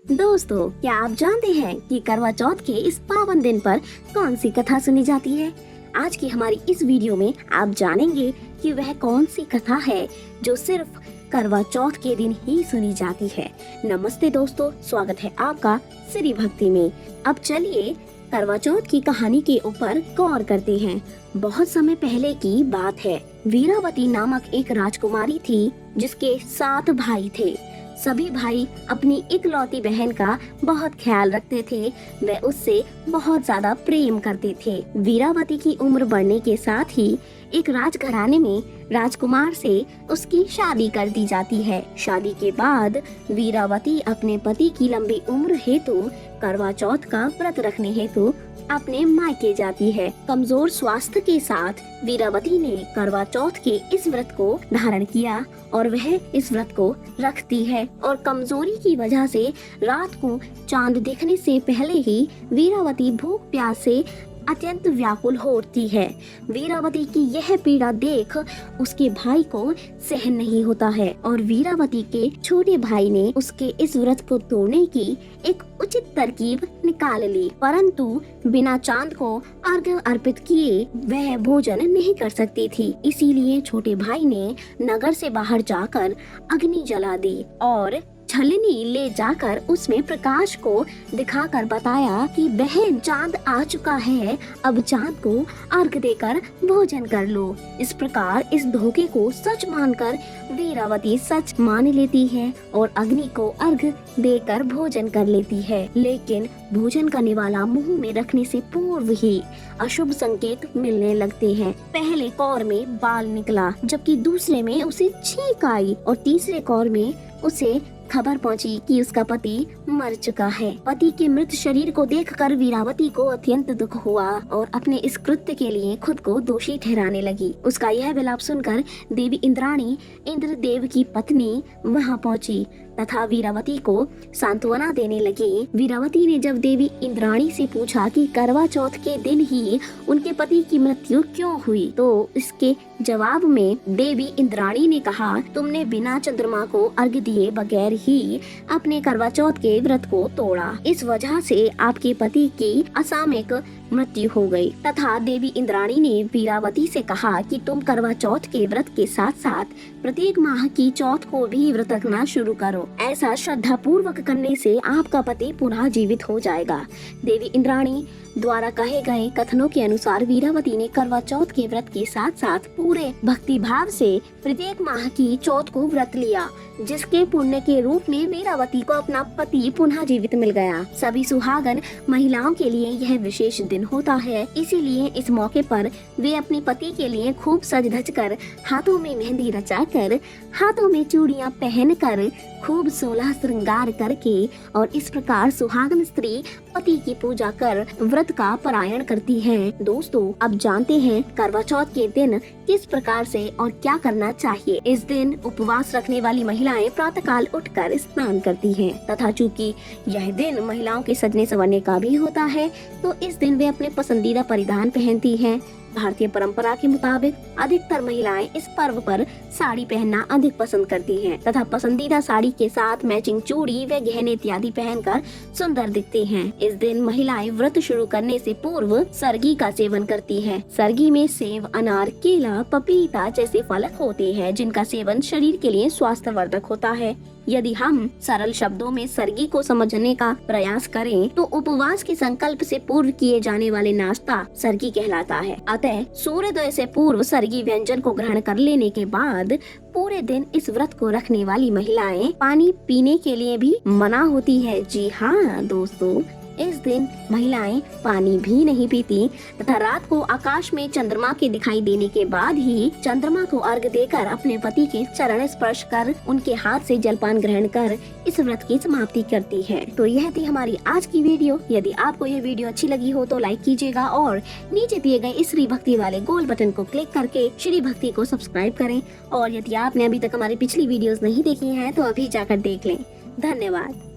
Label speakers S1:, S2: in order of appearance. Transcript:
S1: दोस्तों, क्या आप जानते हैं कि करवा चौथ के इस पावन दिन पर कौन सी कथा सुनी जाती है? आज की हमारी इस वीडियो में आप जानेंगे कि वह कौन सी कथा है जो सिर्फ करवा चौथ के दिन ही सुनी जाती है। नमस्ते दोस्तों, स्वागत है आपका श्री भक्ति में। अब चलिए करवा चौथ की कहानी के ऊपर गौर करते हैं। बहुत समय पहले की बात है। वीरावती नामक एक राजकुमारी थी जिसके 7 भाई थे। सभी भाई अपनी इकलौती बहन का बहुत ख्याल रखते थे। वे उससे बहुत ज्यादा प्रेम करते थे। वीरावती की उम्र बढ़ने के साथ ही एक राजघराने में राजकुमार से उसकी शादी कर दी जाती है। शादी के बाद वीरावती अपने पति की लंबी उम्र हेतु करवा चौथ का व्रत रखने हेतु अपने मायके जाती है। कमजोर स्वास्थ्य के साथ वीरावती ने करवा चौथ के इस व्रत को धारण किया और वह इस व्रत को रखती है। और कमजोरी की वजह से रात को चांद दिखने से पहले ही वीरावती भूख प्यास से अत्यंत व्याकुल होती है। वीरावती की यह पीड़ा देख उसके भाई को सहन नहीं होता है और वीरावती के छोटे भाई ने उसके इस व्रत को तोड़ने की एक उचित तरकीब निकाल ली। परंतु बिना चांद को अर्घ्य अर्पित किए वह भोजन नहीं कर सकती थी। इसीलिए छोटे भाई ने नगर से बाहर जाकर अग्नि जला दी और छलनी ले जाकर उसमें प्रकाश को दिखाकर बताया कि बहन, चांद आ चुका है, अब चांद को अर्घ देकर भोजन कर लो। इस प्रकार इस धोखे को सच मानकर वीरावती सच मान लेती है और अग्नि को अर्घ देकर भोजन कर लेती है। लेकिन भोजन करने वाला मुंह में रखने से पूर्व ही अशुभ संकेत मिलने लगते हैं। पहले कौर में बाल निकला, जबकि दूसरे में उसे छींक आई और तीसरे कौर में उसे खबर पहुंची कि उसका पति मर चुका है। पति के मृत शरीर को देखकर वीरावती को अत्यंत दुख हुआ और अपने इस कृत्य के लिए खुद को दोषी ठहराने लगी। उसका यह विलाप सुनकर देवी इंद्राणी, इंद्रदेव की पत्नी, वहां पहुंची तथा वीरावती को सांत्वना देने लगी। वीरावती ने जब देवी इंद्राणी से पूछा कि करवा चौथ के दिन ही उनके पति की मृत्यु क्यों हुई, तो इसके जवाब में देवी इंद्राणी ने कहा, तुमने बिना चंद्रमा को अर्घ्य दिए बगैर ही अपने करवा चौथ के व्रत को तोड़ा। इस वजह से आपके पति की असामयिक मृत्यु हो गई। तथा देवी इंद्राणी ने वीरावती से कहा कि तुम करवा चौथ के व्रत के साथ साथ प्रत्येक माह की चौथ को भी व्रत रखना शुरू करो। ऐसा श्रद्धा पूर्वक करने से आपका पति पुनः जीवित हो जाएगा। देवी इंद्राणी द्वारा कहे गए कथनों के अनुसार वीरावती ने करवा चौथ के व्रत के साथ साथ पूरे भक्ति भाव से प्रत्येक माह की चौथ को व्रत लिया, जिसके पुण्य के रूप में वीरावती को अपना पति पुनः जीवित मिल गया। सभी सुहागन महिलाओं के लिए यह विशेष दिन होता है। इसीलिए इस मौके पर वे अपने पति के लिए खूब सज धज कर, हाथों में मेहंदी रचाकर, हाथों में चूड़ियां पहनकर, खूब 16 श्रृंगार करके और इस प्रकार सुहागन स्त्री पति की पूजा कर व्रत का पारायण करती हैं। दोस्तों, अब जानते हैं करवा चौथ के दिन किस प्रकार से और क्या करना चाहिए। इस दिन उपवास रखने वाली महिलाएं प्रातःकाल उठकर स्नान करती हैं तथा चूंकि यह दिन महिलाओं के सजने संवरने का भी होता है, तो इस दिन वे अपने पसंदीदा परिधान पहनती हैं। भारतीय परंपरा के मुताबिक अधिकतर महिलाएं इस पर्व पर साड़ी पहनना अधिक पसंद करती हैं तथा पसंदीदा साड़ी के साथ मैचिंग चूड़ी व गहने इत्यादि पहनकर सुंदर दिखती हैं। इस दिन महिलाएं व्रत शुरू करने से पूर्व सरगी का सेवन करती हैं। सरगी में सेब, अनार, केला, पपीता जैसे फल होते हैं, जिनका सेवन शरीर के लिए स्वास्थ्यवर्धक होता है। यदि हम सरल शब्दों में सरगी को समझने का प्रयास करें तो उपवास के संकल्प से पूर्व किए जाने वाले नाश्ता सरगी कहलाता है। अतः सूर्योदय से पूर्व सरगी व्यंजन को ग्रहण कर लेने के बाद पूरे दिन इस व्रत को रखने वाली महिलाएं पानी पीने के लिए भी मना होती है। जी हाँ दोस्तों, इस दिन महिलाएं पानी भी नहीं पीती तथा रात को आकाश में चंद्रमा के दिखाई देने के बाद ही चंद्रमा को अर्घ देकर अपने पति के चरण स्पर्श कर उनके हाथ से जलपान ग्रहण कर इस व्रत की समाप्ति करती है। तो यह थी हमारी आज की वीडियो। यदि आपको यह वीडियो अच्छी लगी हो तो लाइक कीजिएगा और नीचे दिए गए इस श्री भक्ति वाले गोल बटन को क्लिक करके श्री भक्ति को सब्सक्राइब करें। और यदि आपने अभी तक हमारी पिछली वीडियोस नहीं देखी हैं तो अभी जाकर देख लें। धन्यवाद।